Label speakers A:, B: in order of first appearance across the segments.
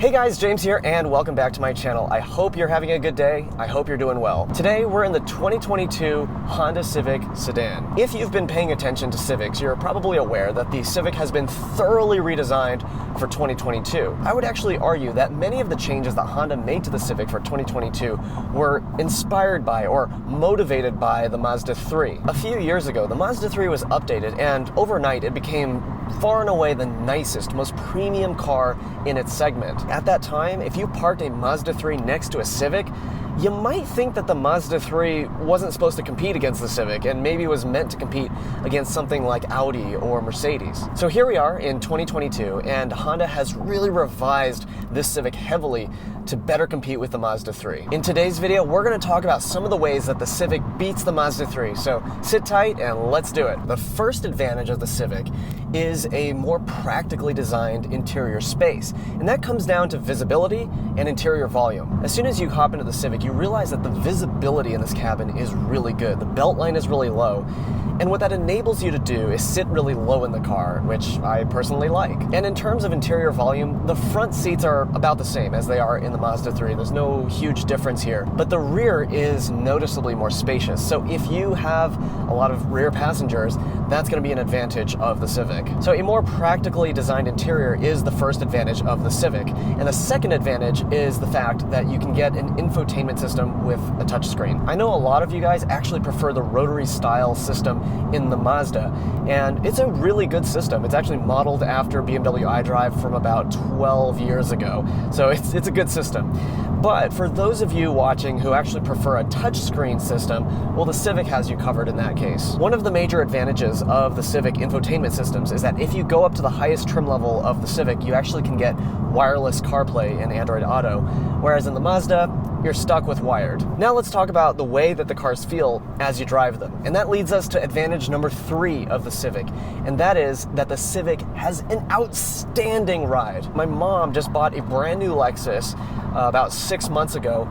A: Hey guys, James here, and welcome back to my channel. I hope you're having a good day. I hope you're doing well. Today, we're in the 2022 Honda Civic Sedan. If you've been paying attention to Civics, you're probably aware that the Civic has been thoroughly redesigned for 2022. I would actually argue that many of the changes that Honda made to the Civic for 2022 were inspired by or motivated by the Mazda 3. A few years ago, the Mazda 3 was updated, and overnight it became far and away the nicest, most premium car in its segment. At that time, if you parked a Mazda 3 next to a Civic, you might think that the Mazda 3 wasn't supposed to compete against the Civic and maybe was meant to compete against something like Audi or Mercedes. So here we are in 2022, and Honda has really revised this Civic heavily to better compete with the Mazda 3. In today's video, we're going to talk about some of the ways that the Civic beats the Mazda 3, so sit tight and let's do it. The first advantage of the Civic is a more practically designed interior space, and that comes down to visibility and interior volume. As soon as you hop into the Civic, you realize that the visibility in this cabin is really good. The belt line is really low, and what that enables you to do is sit really low in the car, which I personally like. And in terms of interior volume, the front seats are about the same as they are in the Mazda 3. There's no huge difference here, but the rear is noticeably more spacious. So if you have a lot of rear passengers, that's going to be an advantage of the Civic. So a more practically designed interior is the first advantage of the Civic. And the second advantage is the fact that you can get an infotainment system with a touchscreen. I know a lot of you guys actually prefer the rotary style system in the Mazda, and it's a really good system. It's actually modeled after BMW iDrive from about 12 years ago, so it's a good system. But for those of you watching who actually prefer a touchscreen system, well, the Civic has you covered in that case. One of the major advantages of the Civic infotainment systems is that if you go up to the highest trim level of the Civic, you actually can get wireless CarPlay and Android Auto, whereas in the Mazda, you're stuck with wired. Now let's talk about the way that the cars feel as you drive them. And that leads us to advantage number 3 of the Civic, and that is that the Civic has an outstanding ride. My mom just bought a brand new Lexus about 6 months ago,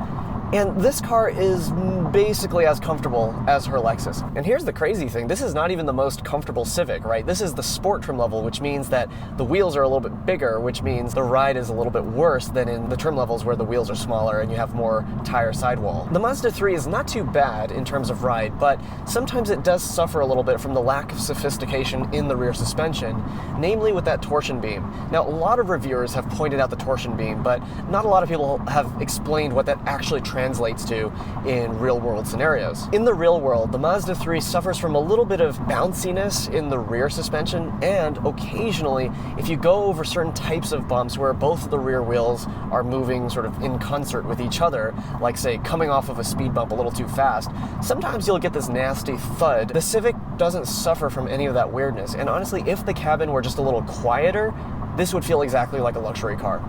A: and this car is basically as comfortable as her Lexus. And here's the crazy thing, this is not even the most comfortable Civic, right? This is the sport trim level, which means that the wheels are a little bit bigger, which means the ride is a little bit worse than in the trim levels where the wheels are smaller and you have more tire sidewall. The Mazda 3 is not too bad in terms of ride, but sometimes it does suffer a little bit from the lack of sophistication in the rear suspension, namely with that torsion beam. Now, a lot of reviewers have pointed out the torsion beam, but not a lot of people have explained what that actually translates to in real-world scenarios. In the real world, the Mazda 3 suffers from a little bit of bounciness in the rear suspension, and occasionally, if you go over certain types of bumps where both of the rear wheels are moving sort of in concert with each other, like say coming off of a speed bump a little too fast, sometimes you'll get this nasty thud. The Civic doesn't suffer from any of that weirdness, and honestly, if the cabin were just a little quieter, this would feel exactly like a luxury car.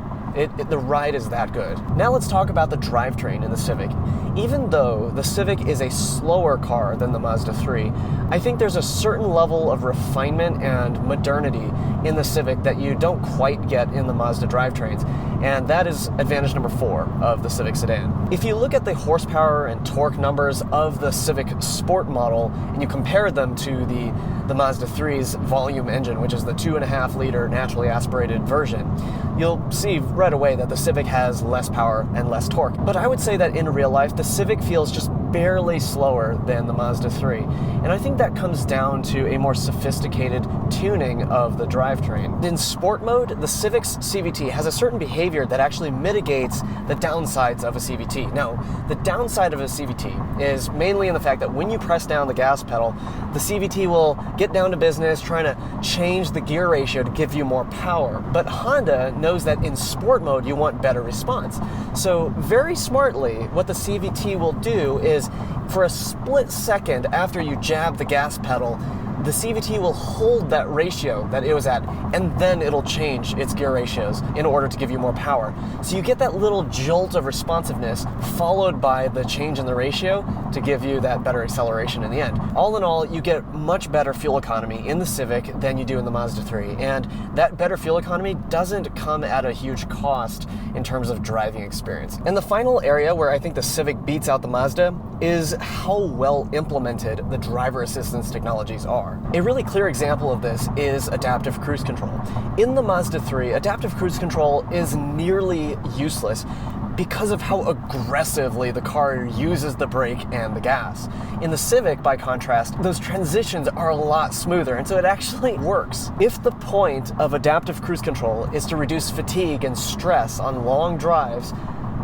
A: The ride is that good. Now let's talk about the drivetrain in the Civic. Even though the Civic is a slower car than the Mazda 3, I think there's a certain level of refinement and modernity in the Civic that you don't quite get in the Mazda drivetrains, and that is advantage number 4 of the Civic sedan. If you look at the horsepower and torque numbers of the Civic Sport model and you compare them to the Mazda 3's volume engine, which is the 2.5-liter naturally aspirated version, you'll see right away that the Civic has less power and less torque. But I would say that in real life, the Civic feels just barely slower than the Mazda 3. And I think that comes down to a more sophisticated tuning of the drivetrain. In sport mode, the Civic's CVT has a certain behavior that actually mitigates the downsides of a CVT. Now, the downside of a CVT is mainly in the fact that when you press down the gas pedal, the CVT will get down to business trying to change the gear ratio to give you more power. But Honda knows that in sport mode, you want better response. So very smartly, what the CVT will do is for a split second after you jab the gas pedal, the CVT will hold that ratio that it was at, and then it'll change its gear ratios in order to give you more power. So you get that little jolt of responsiveness followed by the change in the ratio to give you that better acceleration in the end. All in all, you get much better fuel economy in the Civic than you do in the Mazda 3, and that better fuel economy doesn't come at a huge cost in terms of driving experience. And the final area where I think the Civic beats out the Mazda is how well implemented the driver assistance technologies are. car. A really clear example of this is adaptive cruise control. In the Mazda 3, adaptive cruise control is nearly useless because of how aggressively the car uses the brake and the gas. In the Civic, by contrast, those transitions are a lot smoother, and so it actually works. If the point of adaptive cruise control is to reduce fatigue and stress on long drives,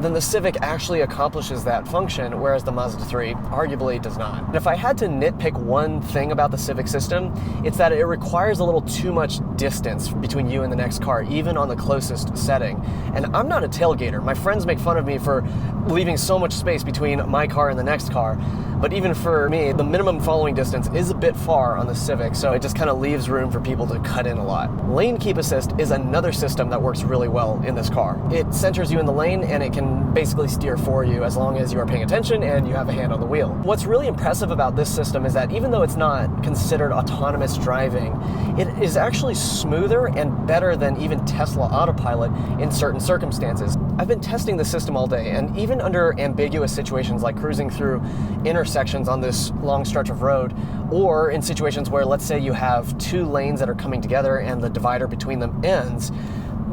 A: then the Civic actually accomplishes that function, whereas the Mazda 3 arguably does not. And if I had to nitpick one thing about the Civic system, it's that it requires a little too much distance between you and the next car, even on the closest setting. And I'm not a tailgater. My friends make fun of me for leaving so much space between my car and the next car. But even for me, the minimum following distance is a bit far on the Civic, so it just kind of leaves room for people to cut in a lot. Lane keep assist is another system that works really well in this car. It centers you in the lane, and it can basically steer for you as long as you are paying attention and you have a hand on the wheel. What's really impressive about this system is that even though it's not considered autonomous driving, it is actually smoother and better than even Tesla Autopilot in certain circumstances. I've been testing the system all day, and even under ambiguous situations like cruising through intersections on this long stretch of road, or in situations where, let's say, you have two lanes that are coming together and the divider between them ends,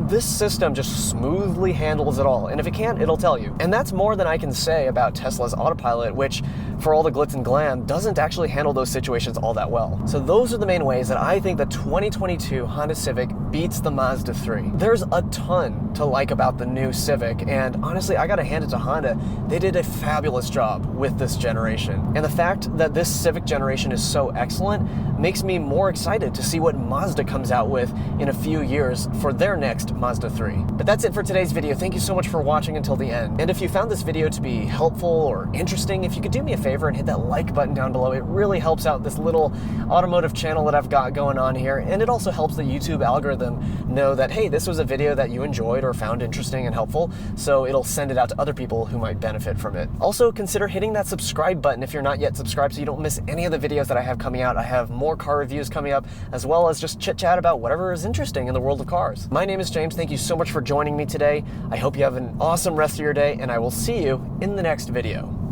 A: this system just smoothly handles it all, and if it can't, it'll tell you. And that's more than I can say about Tesla's Autopilot, which, for all the glitz and glam, doesn't actually handle those situations all that well. So those are the main ways that I think the 2022 Honda Civic beats the Mazda 3. There's a ton to like about the new Civic, and honestly, I gotta hand it to Honda. They did a fabulous job with this generation. And the fact that this Civic generation is so excellent makes me more excited to see what Mazda comes out with in a few years for their next Mazda 3. But that's it for today's video. Thank you so much for watching until the end. And if you found this video to be helpful or interesting, if you could do me a favor and hit that like button down below, it really helps out this little automotive channel that I've got going on here. And it also helps the YouTube algorithm know that, hey, this was a video that you enjoyed or found interesting and helpful. So it'll send it out to other people who might benefit from it. Also, consider hitting that subscribe button if you're not yet subscribed so you don't miss any of the videos that I have coming out. I have more car reviews coming up, as well as just chit chat about whatever is interesting in the world of cars. My name is James. Thank you so much for joining me today. I hope you have an awesome rest of your day, and I will see you in the next video.